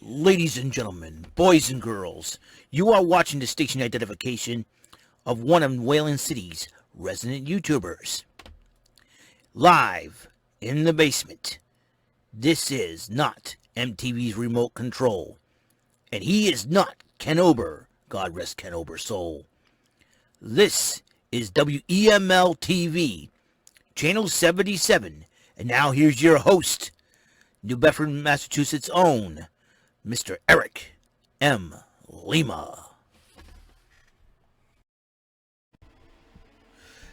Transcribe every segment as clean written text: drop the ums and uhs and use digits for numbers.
Ladies and gentlemen, boys and girls, you are watching the station identification of one of Wayland City's resident YouTubers. Live in the basement. This is not MTV's remote control. And he is not Ken Ober. God rest Ken Ober's soul. This is WEML-TV, Channel 77. And now here's your host, New Bedford, Massachusetts' own, Mr. Eric M. Lima.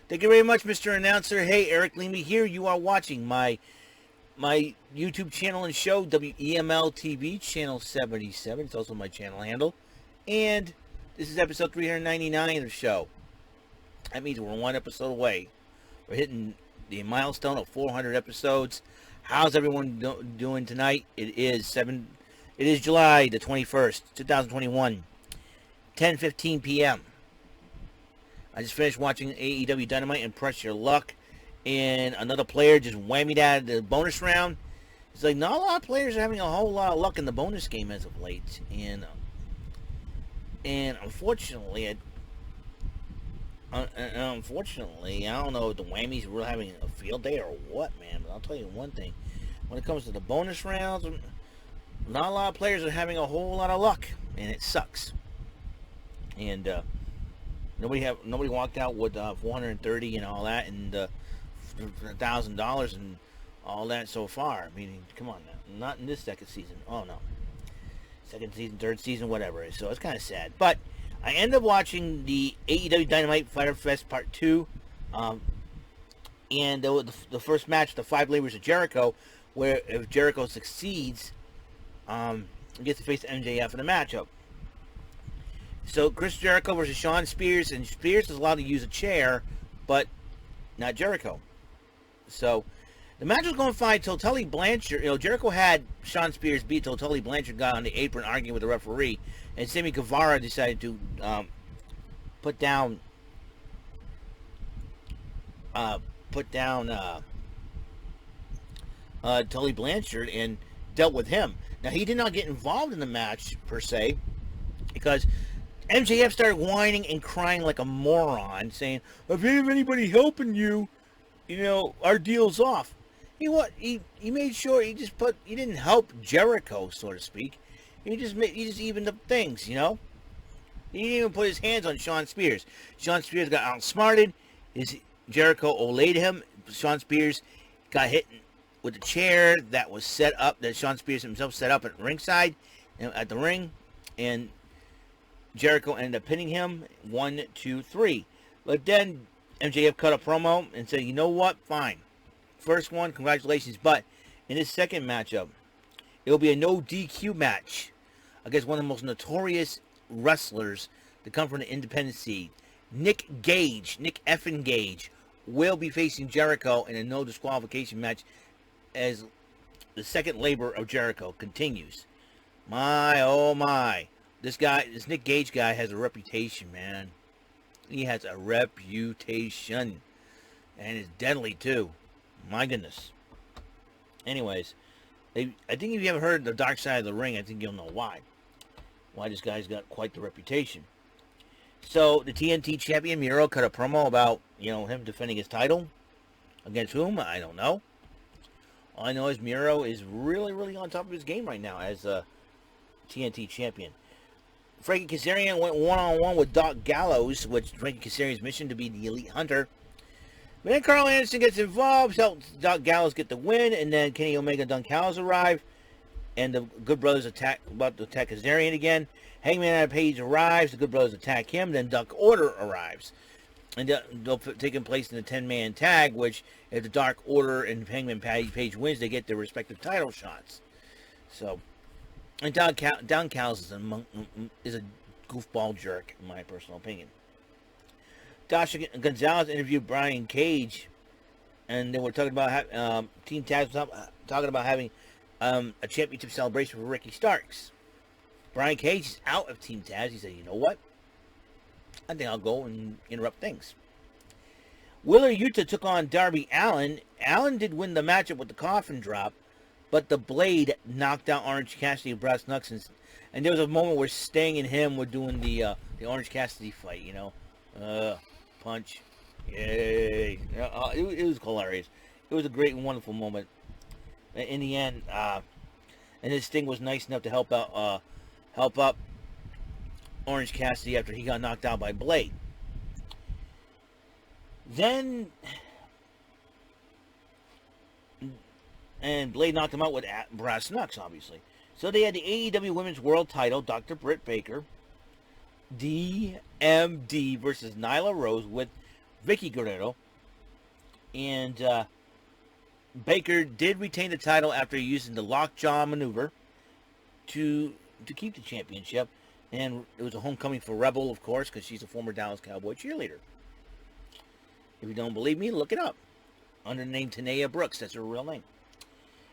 Thank you very much, Mr. Announcer. Hey, Eric Lima here. You are watching my YouTube channel and show, WEML-TV, Channel 77. It's also my channel handle. And this is episode 399 of the show. That means we're one episode away. We're hitting the milestone of 400 episodes. How's everyone doing tonight? It is July the 21st, 2021, 10:15 p.m. I just finished watching AEW Dynamite and Press Your Luck, and another player just whammied out of the bonus round. It's like not a lot of players are having a whole lot of luck in the bonus game as of late, and unfortunately, I don't know if the whammies were having a field day or what, man. But I'll tell you one thing: when it comes to the bonus rounds, not a lot of players are having a whole lot of luck, and it sucks. And nobody walked out with 430 and all that, and $1,000 and all that so far. I mean, come on now, not in this second season. Oh no, second season, third season, whatever. So it's kind of sad. But I ended up watching the AEW Dynamite Fyter Fest Part 2, and the first match, the 5 Labors of Jericho, where if Jericho succeeds, gets to face MJF in a matchup. So Chris Jericho versus Shawn Spears, and Spears is allowed to use a chair, but not Jericho. So the match was going fine till Tully Blanchard, Jericho had Shawn Spears beat till Tully Blanchard got on the apron arguing with the referee, and Sammy Guevara decided to put down Tully Blanchard and dealt with him. Now, he did not get involved in the match, per se, because MJF started whining and crying like a moron, saying, if you have anybody helping you, our deal's off. He made sure he didn't help Jericho, so to speak. He just evened up things, He didn't even put his hands on Shawn Spears. Shawn Spears got outsmarted. Jericho olayed him. Shawn Spears got hit with a chair that was set up, that Shawn Spears himself set up at ringside, at the ring, and Jericho ended up pinning him 1, 2, 3. But then MJF cut a promo and said, you know what, fine. First one, congratulations, but in this second matchup, it'll be a no DQ match against one of the most notorious wrestlers to come from the independent scene. Nick effing Gage, will be facing Jericho in a no disqualification match as the second labor of Jericho continues. My, oh my. This Nick Gage guy has a reputation, man. He has a reputation. And it's deadly, too. My goodness. Anyways, I think if you haven't heard the Dark Side of the Ring, I think you'll know why. Why this guy's got quite the reputation. So, the TNT champion, Miro, cut a promo about, him defending his title. Against whom? I don't know. All I know is Miro is really, really on top of his game right now as a TNT champion. Frankie Kazarian went one-on-one with Doc Gallows, which Frankie Kazarian's mission to be the elite hunter. But then Carl Anderson gets involved, helps Doc Gallows get the win, and then Kenny Omega and Don Callis arrive, and the Good Brothers about to attack Kazarian again. Hangman Adam Page arrives, the Good Brothers attack him, then Dark Order arrives. And they'll take place in the 10-man tag, which if the Dark Order and Hangman Page wins, they get their respective title shots. So, and Don Callis is a goofball jerk, in my personal opinion. Dasha Gonzalez interviewed Brian Cage, and they were talking about Team Taz was talking about having a championship celebration for Ricky Starks. Brian Cage is out of Team Taz. He said, you know what? I think I'll go and interrupt things. Wheeler Yuta took on Darby Allin. Allin did win the matchup with the coffin drop, but the Blade knocked out Orange Cassidy and Brass Knucks, and there was a moment where Sting and him were doing the Orange Cassidy fight, punch, yay! It was hilarious. It was a great and wonderful moment. In the end, and then Sting was nice enough to help up Orange Cassidy after he got knocked out by Blade. Then, and Blade knocked him out with Brass Knucks, obviously. So they had the AEW Women's World Title, Dr. Britt Baker, DMD versus Nyla Rose with Vicky Guerrero, and Baker did retain the title after using the lockjaw maneuver to keep the championship. And it was a homecoming for Rebel, of course, because she's a former Dallas Cowboy cheerleader. If you don't believe me, look it up. Under the name Tanea Brooks, that's her real name.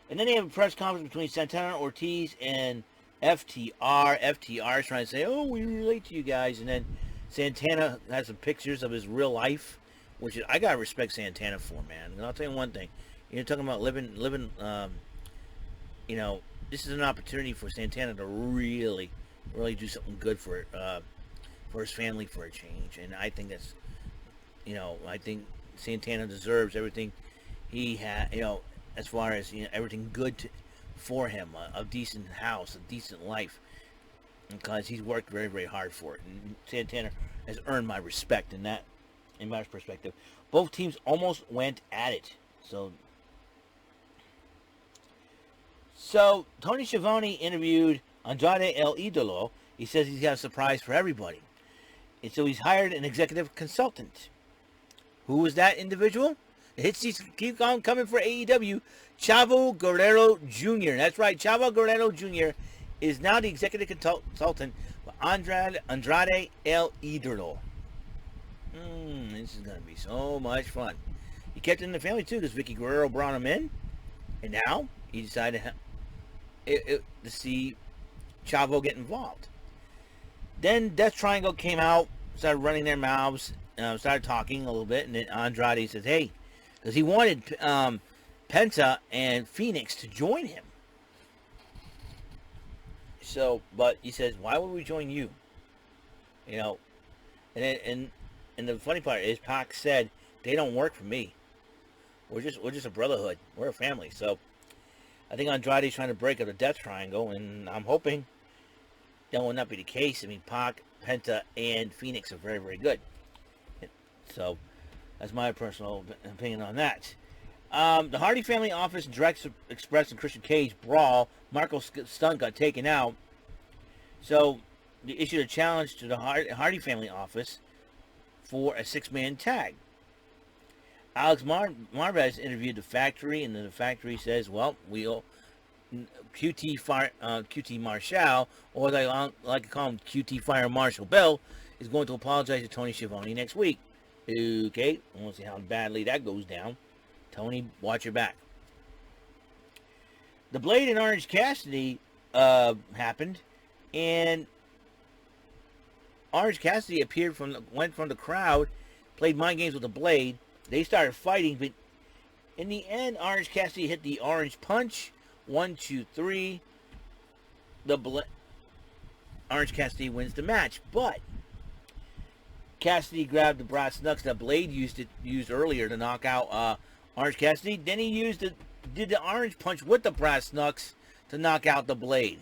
And then they have a press conference between Santana Ortiz and FTR. FTR is trying to say, oh, we relate to you guys. And then Santana has some pictures of his real life, which I got to respect Santana for, man. And I'll tell you one thing. You're talking about living, this is an opportunity for Santana to really do something good for his family for a change. And I think that's, I think Santana deserves everything he had, as far as, everything good for him, a decent house, a decent life, because he's worked very, very hard for it. And Santana has earned my respect in that, in my perspective. Both teams almost went at it. So Tony Schiavone interviewed Andrade El Idolo. He says he's got a surprise for everybody. And so he's hired an executive consultant. Who was that individual? The hit seats keep on coming for AEW. Chavo Guerrero Jr. That's right, Chavo Guerrero Jr. is now the executive consultant for Andrade El Idolo. This is going to be so much fun. He kept it in the family, too, because Vicky Guerrero brought him in. And now he decided to see Chavo get involved. Then Death Triangle came out, started running their mouths, started talking a little bit, and then Andrade says, hey, because he wanted Penta and Phoenix to join him. So, but he says, why would we join you? And the funny part is Pac said, they don't work for me. We're just a brotherhood. We're a family. So I think Andrade's trying to break up the Death Triangle, and I'm hoping that will not be the case. I mean, Pac, Penta, and Phoenix are very, very good. So that's my personal opinion on that. The Hardy Family Office, Direct Express, and Christian Cage brawl. Marco Stunt got taken out. So they issued a challenge to the Hardy Family Office for a 6-man tag. Alex Marvez interviewed the Factory, and then the Factory says, well, QT Marshall, or as I like to call him, QT Fire Marshall Bell, is going to apologize to Tony Schiavone next week. Okay, I want to see how badly that goes down. Tony, watch your back. The Blade and Orange Cassidy happened, and Orange Cassidy went from the crowd, played mind games with the Blade. They started fighting, but in the end, Orange Cassidy hit the orange punch. 1, 2, 3. Orange Cassidy wins the match, but Cassidy grabbed the brass knucks that Blade used earlier to knock out Orange Cassidy. Then he did the orange punch with the brass knucks to knock out the Blade.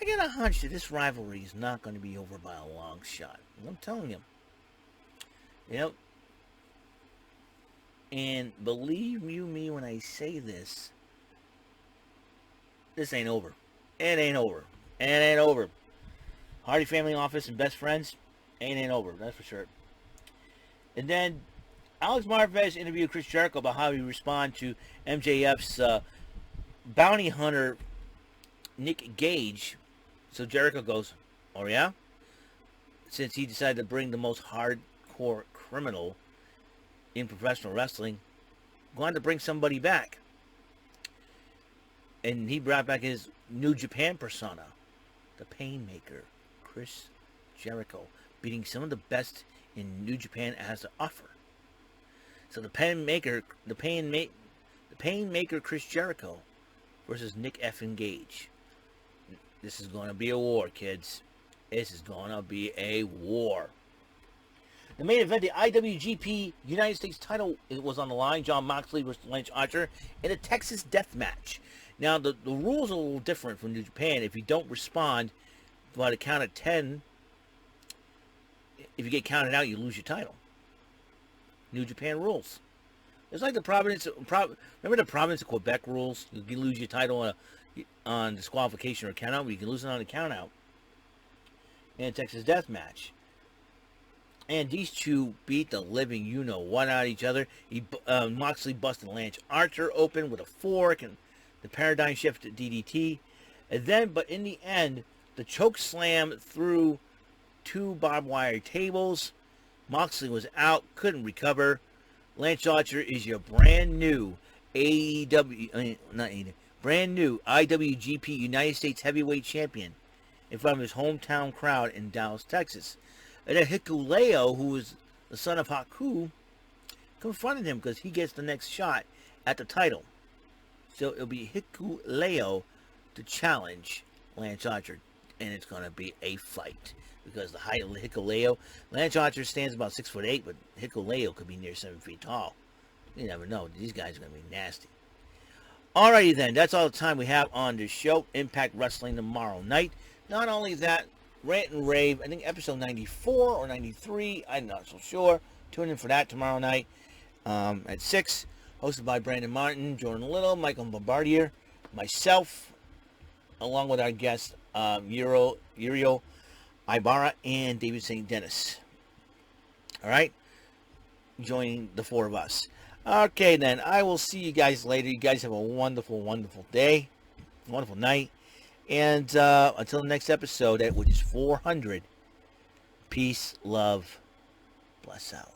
I get a hunch that this rivalry is not going to be over by a long shot. I'm telling you. Yep. And believe you me when I say this, this ain't over. It ain't over. It ain't over. Hardy Family Office and Best Friends ain't over. That's for sure. And then Alex Marvez interviewed Chris Jericho about how he respond to MJF's bounty hunter Nick Gage. So Jericho goes, oh yeah? Since he decided to bring the most hardcore criminal in professional wrestling, going to bring somebody back. And he brought back his New Japan persona, the Painmaker, Chris Jericho, beating some of the best in New Japan has to offer. So the Painmaker Chris Jericho versus Nick Effin Gage. This is going to be a war, kids. This is going to be a war. The main event, the IWGP United States title, it was on the line. Jon Moxley versus Lance Archer in a Texas death match. Now, the rules are a little different from New Japan. If you don't respond by the count of 10, if you get counted out, you lose your title. New Japan rules. It's like the remember the province of Quebec rules? You can lose your title on disqualification or count out, but you can lose it on a count out in a Texas death match. And these two beat the living you-know-what out of each other. Moxley busted Lance Archer open with a fork and the paradigm shift at DDT. And then, but in the end, the choke slam through 2 barbed wire tables. Moxley was out, couldn't recover. Lance Archer is your brand new brand new IWGP United States Heavyweight Champion in front of his hometown crowd in Dallas, Texas. And then Hikuleo, who is the son of Haku, confronted him because he gets the next shot at the title. So it'll be Hikuleo to challenge Lance Archer, and it's going to be a fight. Because the height of Hikuleo, Lance Archer stands about 6'8", but Hikuleo could be near 7 feet tall. You never know. These guys are going to be nasty. Alrighty then, that's all the time we have on this show. Impact Wrestling tomorrow night. Not only that, Rant and Rave, I think episode 94 or 93, I'm not so sure. Tune in for that tomorrow night at 6. Hosted by Brandon Martin, Jordan Little, Michael Bombardier, myself, along with our guest, Uriel Ibarra and David St. Dennis. Alright? Joining the 4 of us. Okay, then. I will see you guys later. You guys have a wonderful, wonderful day. Wonderful night. And until the next episode, which is 400, peace, love, bless out.